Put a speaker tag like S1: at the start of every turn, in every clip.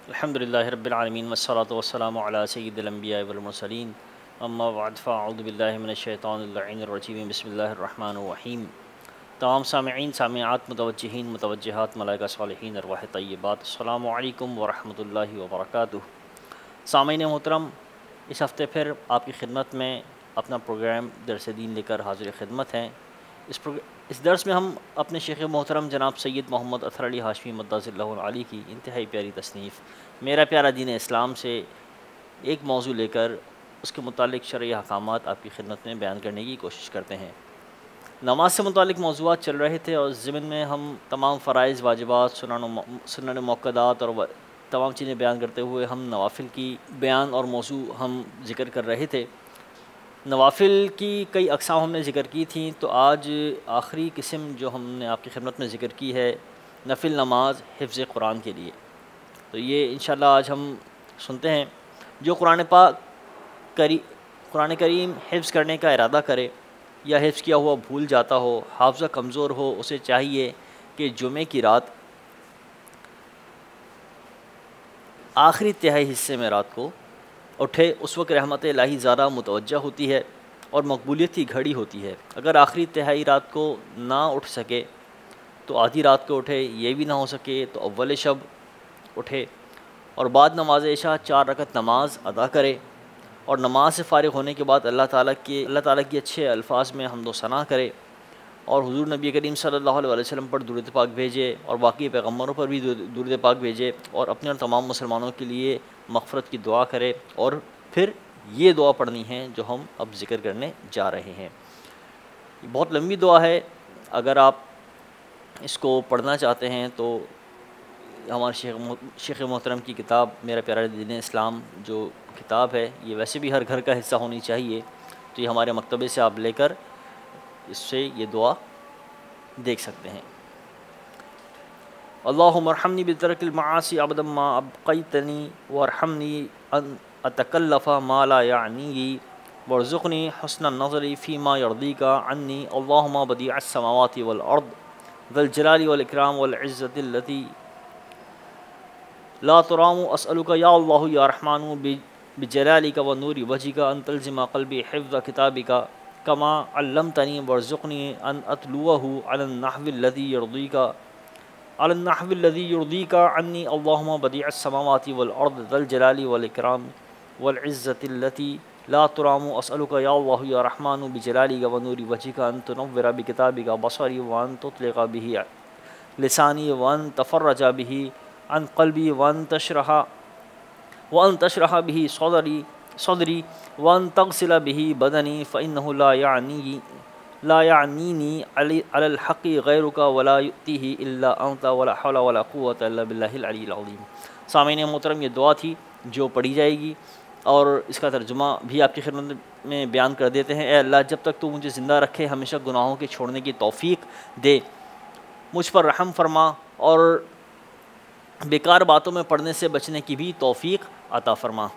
S1: الحمدللہ رب العالمین والصلاة والسلام علی سید الانبیاء والمرسلین اما بعد فاعوذ باللہ من الشیطان اللعین الرجیم بسم اللہ الرحمن الرحیم۔ تمام سامعین سامعات متوجہین متوجہات ملائکہ صالحین ارواح طیبات السلام علیکم ورحمۃ اللہ وبرکاتہ۔ سامعین محترم، اس ہفتے پھر آپ کی خدمت میں اپنا پروگرام درس دین لے کر حاضر خدمت ہیں۔ اس درس میں ہم اپنے شیخ محترم جناب سید محمد اطہر علی ہاشمی مدظ اللہ العالی کی انتہائی پیاری تصنیف میرا پیارا دین اسلام سے ایک موضوع لے کر اس کے متعلق شرعی احکامات آپ کی خدمت میں بیان کرنے کی کوشش کرتے ہیں۔ نماز سے متعلق موضوعات چل رہے تھے اور ضمن میں ہم تمام فرائض، واجبات، سنن موقدات اور تمام چیزیں بیان کرتے ہوئے ہم نوافل کی بیان اور موضوع ہم ذکر کر رہے تھے۔ نوافل کی کئی اقسام ہم نے ذکر کی تھیں، تو آج آخری قسم جو ہم نے آپ کی خدمت میں ذکر کی ہے نفل نماز حفظ قرآن کے لیے۔ تو یہ انشاءاللہ آج ہم سنتے ہیں۔ جو قرآن کریم حفظ کرنے کا ارادہ کرے یا حفظ کیا ہوا بھول جاتا ہو، حافظہ کمزور ہو، اسے چاہیے کہ جمعے کی رات آخری تہائی حصے میں رات کو اٹھے۔ اس وقت رحمت الہی زیادہ متوجہ ہوتی ہے اور مقبولیت کی گھڑی ہوتی ہے۔ اگر آخری تہائی رات کو نہ اٹھ سکے تو آدھی رات کو اٹھے، یہ بھی نہ ہو سکے تو اول شب اٹھے اور بعد نماز عشاء 4 رکعت نماز ادا کرے، اور نماز سے فارغ ہونے کے بعد اللہ تعالیٰ کی اچھے الفاظ میں حمد و ثنا کرے، اور حضور نبی کریم صلی اللہ علیہ وسلم پر درود پاک بھیجے، اور باقی پیغمبروں پر بھی درود پاک بھیجے، اور اپنے اور تمام مسلمانوں کے لیے مغفرت کی دعا کرے، اور پھر یہ دعا پڑھنی ہے جو ہم اب ذکر کرنے جا رہے ہیں۔ یہ بہت لمبی دعا ہے، اگر آپ اس کو پڑھنا چاہتے ہیں تو ہمارے شیخ محترم کی کتاب میرا پیارا دین اسلام جو کتاب ہے، یہ ویسے بھی ہر گھر کا حصہ ہونی چاہیے، تو یہ ہمارے مکتبے سے آپ لے کر اس سے یہ دعا دیکھ سکتے ہیں۔ اللہم ارحمنی بترک المعاصی ابدا ما ابقیتنی وارحمنی ان اتکلف ما لا یعنی وارزقنی حسن النظر فیما یرضیک عنی اللہم بدیع السماوات والارض ذا الجلال والاکرام والعزت التي لا ترام اسألک یا اللہ یا رحمن بجلالک ونور وجهک ان تلزم قلبی حفظ کتابک کما علمتنی وارزقنی ان اتلوه على النحو الذي يرضيك عني اللهم بديع السماوات والارض ذا الجلال والاكرام والعزة التي لا ترام اسألك يا الله يا رحمن بجلالك ونور وجهك ان تنور بكتابك بصري وان تطلق به لساني وان تفرج به عن قلبي وان تشرح به صدري وان تغسل به بدني فإنه لا يعنيني على الحق غيرك ولا يؤتيه إلا أنت ولا حول ولا قوة إلا بالله العلي العظيم۔ سامعین محترم، یہ دعا تھی جو پڑھی جائے گی، اور اس کا ترجمہ بھی آپ کی خدمت میں بیان کر دیتے ہیں۔ اے اللہ، جب تک تو مجھے زندہ رکھے ہمیشہ گناہوں کے چھوڑنے کی توفیق دے، مجھ پر رحم فرما، اور بیکار باتوں میں پڑھنے سے بچنے کی بھی توفیق عطا فرما۔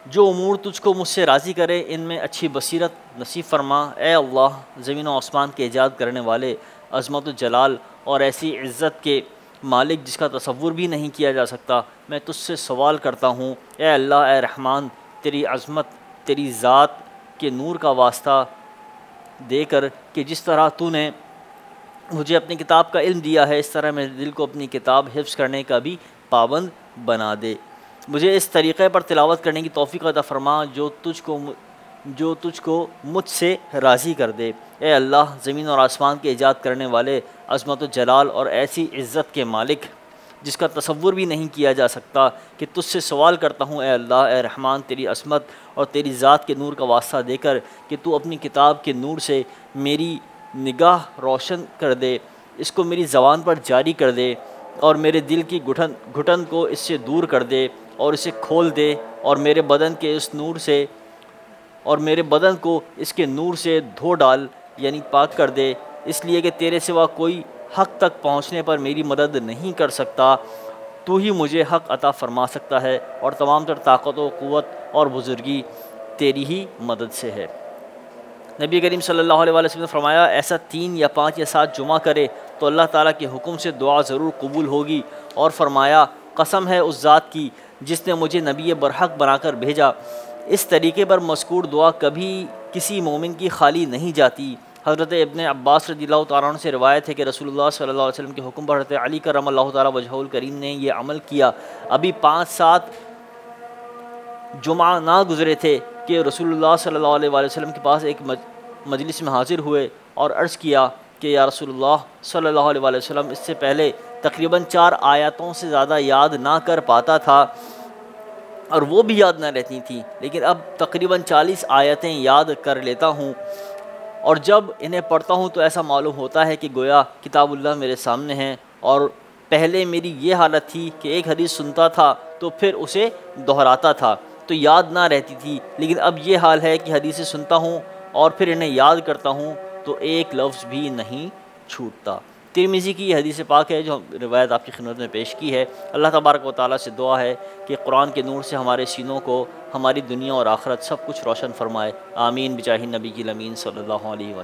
S1: جو امور تجھ کو مجھ سے راضی کرے ان میں اچھی بصیرت نصیب فرما۔ اے اللہ، زمین و آسمان کے ایجاد کرنے والے، عظمت و جلال اور ایسی عزت کے مالک جس کا تصور بھی نہیں کیا جا سکتا، میں تجھ سے سوال کرتا ہوں، اے اللہ، اے رحمان، تیری عظمت، تیری ذات کے نور کا واسطہ دے کر کہ جس طرح تو نے مجھے اپنی کتاب کا علم دیا ہے، اس طرح میرے دل کو اپنی کتاب حفظ کرنے کا بھی پابند بنا دے۔ مجھے اس طریقے پر تلاوت کرنے کی توفیق عطا فرما جو تجھ کو مجھ سے راضی کر دے۔ اے اللہ، زمین اور آسمان کے ایجاد کرنے والے، عظمت و جلال اور ایسی عزت کے مالک جس کا تصور بھی نہیں کیا جا سکتا، کہ تجھ سے سوال کرتا ہوں، اے اللہ، اے رحمان، تیری عظمت اور تیری ذات کے نور کا واسطہ دے کر کہ تو اپنی کتاب کے نور سے میری نگاہ روشن کر دے، اس کو میری زبان پر جاری کر دے، اور میرے دل کی گھٹن کو اس سے دور کر دے اور اسے کھول دے، اور میرے بدن کو اس کے نور سے دھو ڈال، یعنی پاک کر دے، اس لیے کہ تیرے سوا کوئی حق تک پہنچنے پر میری مدد نہیں کر سکتا، تو ہی مجھے حق عطا فرما سکتا ہے، اور تمام تر طاقت و قوت اور بزرگی تیری ہی مدد سے ہے۔ نبی کریم صلی اللہ علیہ وسلم نے فرمایا ایسا 3 یا 5 یا 7 جمعہ کرے تو اللہ تعالیٰ کے حکم سے دعا ضرور قبول ہوگی، اور فرمایا قسم ہے اس ذات کی جس نے مجھے نبی برحق بنا کر بھیجا، اس طریقے پر مذکور دعا کبھی کسی مومن کی خالی نہیں جاتی۔ حضرت ابن عباس رضی اللہ تعالیٰ عنہ سے روایت ہے کہ رسول اللہ صلی اللہ علیہ وسلم کے حکم پر حضرت علی کرم اللہ تعالیٰ وجہہ الکریم نے یہ عمل کیا۔ ابھی 5-7 جمعہ نہ گزرے تھے کہ رسول اللہ صلی اللہ علیہ وسلم کے پاس ایک مجلس میں حاضر ہوئے اور عرض کیا کہ یا رسول اللہ صلی اللہ علیہ وسلم، اس سے پہلے تقریباً 4 آیاتوں سے زیادہ یاد نہ کر پاتا تھا اور وہ بھی یاد نہ رہتی تھیں، لیکن اب تقریباً 40 آیتیں یاد کر لیتا ہوں، اور جب انہیں پڑھتا ہوں تو ایسا معلوم ہوتا ہے کہ گویا کتاب اللہ میرے سامنے ہیں، اور پہلے میری یہ حالت تھی کہ ایک حدیث سنتا تھا تو پھر اسے دہراتا تھا تو یاد نہ رہتی تھی، لیکن اب یہ حال ہے کہ حدیثیں سنتا ہوں اور پھر انہیں یاد کرتا ہوں تو ایک لفظ بھی نہیں چھوٹتا۔ ترمذی کی یہ حدیث پاک ہے جو روایت آپ کی خدمت میں پیش کی ہے۔ اللہ تبارک و تعالیٰ سے دعا ہے کہ قرآن کے نور سے ہمارے سینوں کو، ہماری دنیا اور آخرت سب کچھ روشن فرمائے، آمین بجاہ نبی کی الامین صلی اللہ علیہ وسلم۔